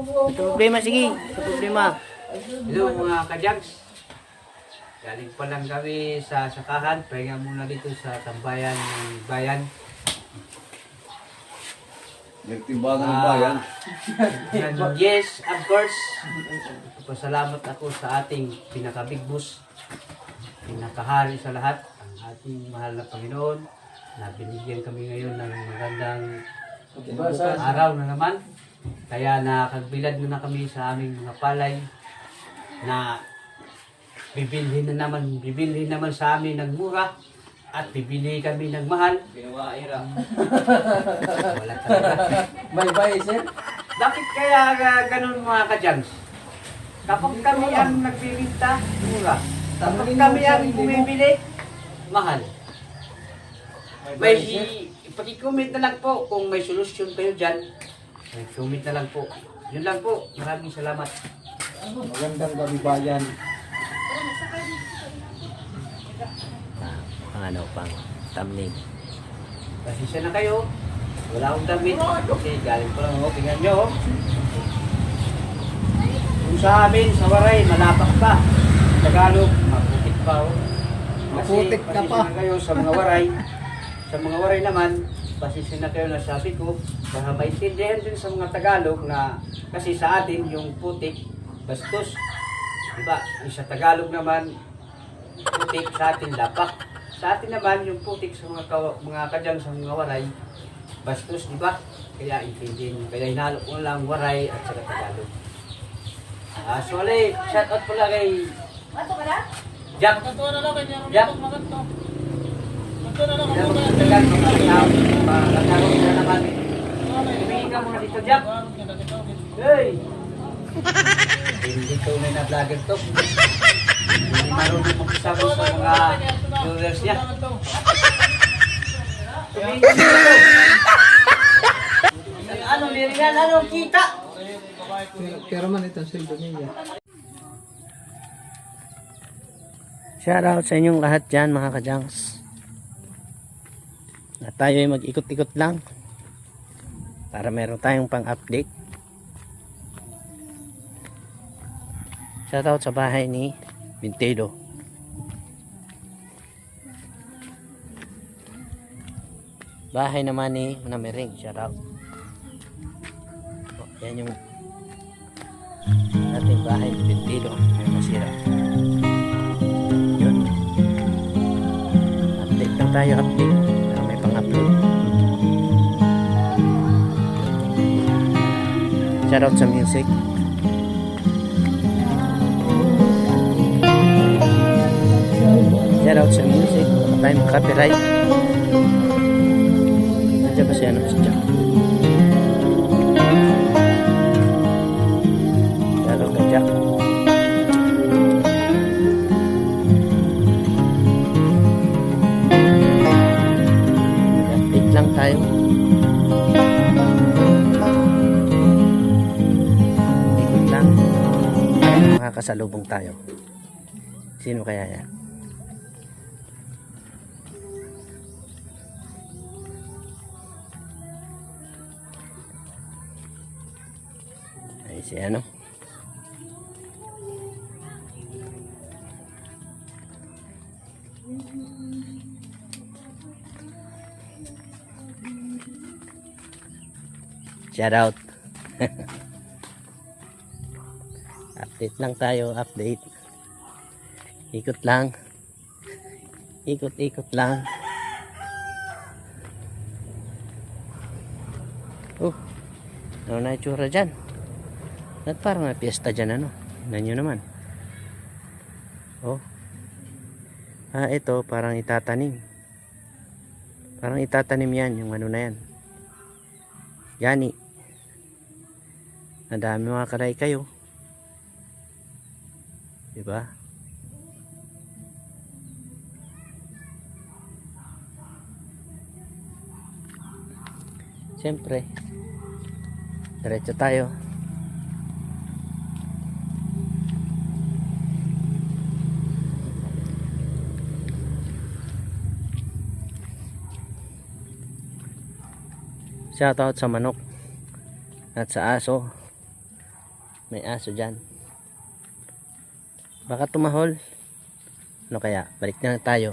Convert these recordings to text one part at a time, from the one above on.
Ito problema, sige. Ito problema. Hello mga kajags. Galing pa lang kami sa sakahan. Pahinga muna dito sa tambayan ng bayan. Nagtimbangan ng bayan. Yes, of course. Pasalamat ako sa ating pinaka-big boss. Pinakahari sa lahat. Ang ating mahal na Panginoon. Na binigyan kami ngayon ng magandang araw na naman. Kaya nakagbilad na kami sa aming mga palay na bibilhin naman sa amin ng mura at bibili kami ng mahal. Pinawaira. Wala talaga. Bye-bye, sir. Bakit kaya ganun mga kadyans? Kapag kami ang nagbibinta, mura. Kapag kami ang bumibili, mahal. May ipag-comment na lang po kung may solusyon kayo dyan. Comment na lang po. Yun lang po. Maraming salamat. Magandang gabi, bayan. Pang thumbnail. Pasensya na kayo. Wala akong damit. Okay, galing ko lang. Oh, tingnan nyo. Oh. Kung sa amin, sa Waray, malapak pa. Tagalog, maputik pa. Oh. Maputik ka pa. Pasensya na kayo sa mga Waray. Sa mga Waray naman, pasensya na kayo na sabi ko, baka maintindihan din sa mga Tagalog na kasi sa atin yung putik, bastos. Diba? Yung sa Tagalog naman, putik, sa atin lapak. Sa atin naman, yung putik sa mga kadyang sa mga Waray, bastos, diba? Kaya intindihin mo. Kaya hinalo ko lang Waray at sa Tagalog. So, alay, shout out pala kay Jack. Jack. Tumingin ka muna dito, Jack. Hey! Hindi tunay na vlogger to. Hindi marunong makisama sa mga viewers niya. Tumingin ka dito. Ano, Miriam? Ano, kita? Pero man itong sildo niya. Shoutout sa inyong lahat dyan mga kajangs. At tayo ay mag-ikot-ikot lang para meron tayong pang-update. Shoutout sa bahay ni Bintelo. Bahay naman ni Namering. Shoutout. Yan yung ating bahay ni Bintelo. Yung nasira. Yun. Update lang tayo, update. Para may pang-upload. Shoutout sa music. Shoutout sa music. Wala tayong copyright. Nandiyan ba siya? Si Jack? Shoutout ka, Jack. Update lang tayo. Ikot lang. Makakasalubong tayo. Sino kaya yan? Ay, si ano? Shout out. Update lang tayo, update. Ikot lang. Ikot-ikot lang. Oh, ano na itsura dyan? At parang may piyesta dyan, ano? Tignan nyo naman. Oh. Ito, parang itatanim. Parang itatanim yan, yung ano na yan. Yani. Ang dami mga karay kayo. Diba? Siyempre, diretso tayo. Shoutout sa manok at sa aso May aso dyan. Baka tumahol. Ano kaya? Balik na lang tayo.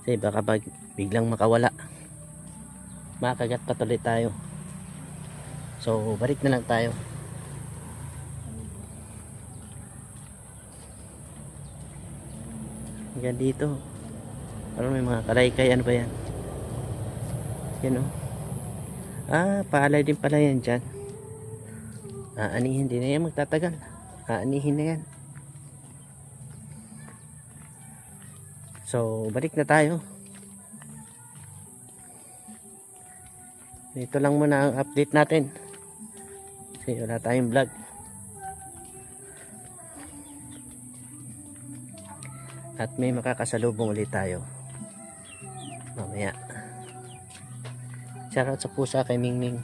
Kasi baka biglang makawala. Makagat pa tuloy tayo. So balik na lang tayo. Hanggang dito. Parang may mga kalaykay. Ano ba yan? Yan o. Paalay din pala yan dyan. Aanihin din na yan. Magtatagal. Aanihin na yan. So balik na tayo. Ito lang muna ang update natin. Kasi wala tayong vlog. At may makakasalubong ulit tayo mamaya. Shoutout sa pusa kay Mingming.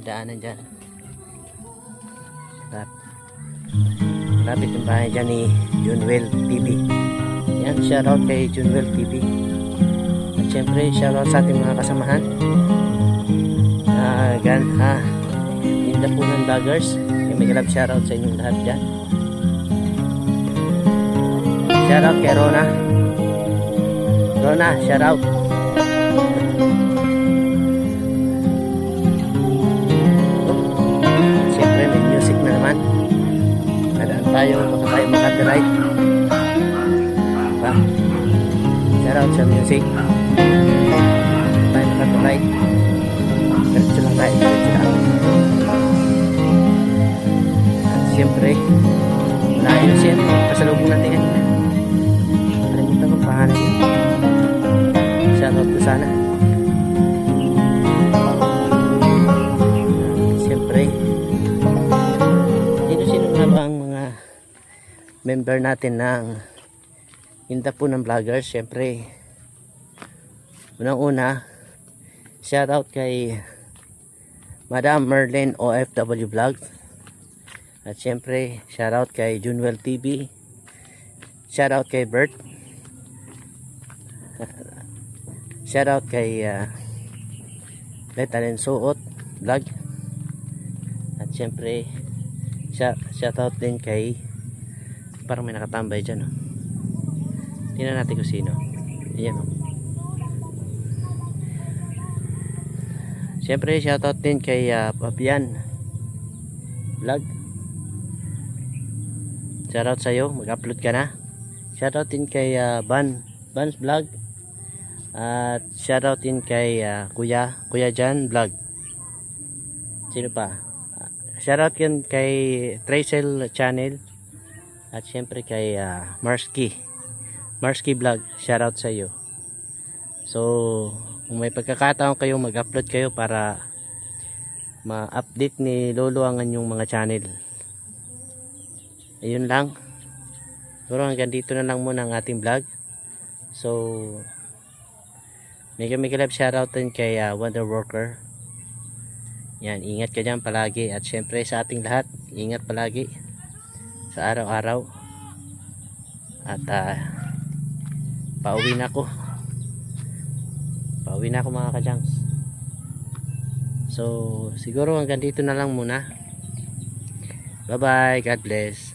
Daanan dyan. Lapit yung bahay dyan ni Junwell TV. Yan, shoutout kay Junwell TV. At syempre shoutout sa ating mga kasamahan. Linda po ng vloggers. May love shoutout sa inyong lahat dyan. Shoutout kay Rona. Rona, shoutout. Siyempre may music na naman. Nadaan tayo, baka tayo makapiright. Shoutout sa music. Tayo makapiright. Diretso lang tayo, diretso lang. At siyempre malayo siya. Pasalubong natin yan. Kalimutan ko pahanan yun. Shoutout ko sana. Siyempre sino nga ba ang mga member natin ng Inda po ng vloggers? Siyempre unang-una shoutout kay Madam Merlin OFW Vlog. At siyempre shoutout kay Junwell TV. Shoutout kay Bert. Shoutout kay Letalen Suot Vlog. At siyempre shoutout din kay, parang may nakatambay dyan, oh. Tingnan natin kung sino. Ayan, oh. Siyempre shoutout din kay Papian Vlog. Shoutout sa'yo, mag-upload ka na. Shoutout din kay Vans Vlog. At shoutout din kay Kuya Jan Vlog. Sino pa? Shoutout din kay Tracel Channel. At syempre kay Marsky Vlog. Shoutout sa iyo. So kung may pagkakataon kayo, mag-upload kayo para ma-update ni Lolo ang inyong mga channel. Ayun lang. Pero hanggang dito na lang muna ang ating vlog. So mega love shoutout din kay Wonder Worker. Yan, ingat ka dyan palagi. At syempre sa ating lahat, ingat palagi sa araw-araw. At pauwi na ako mga kajangs. So siguro hanggang dito na lang muna. Bye bye, God bless.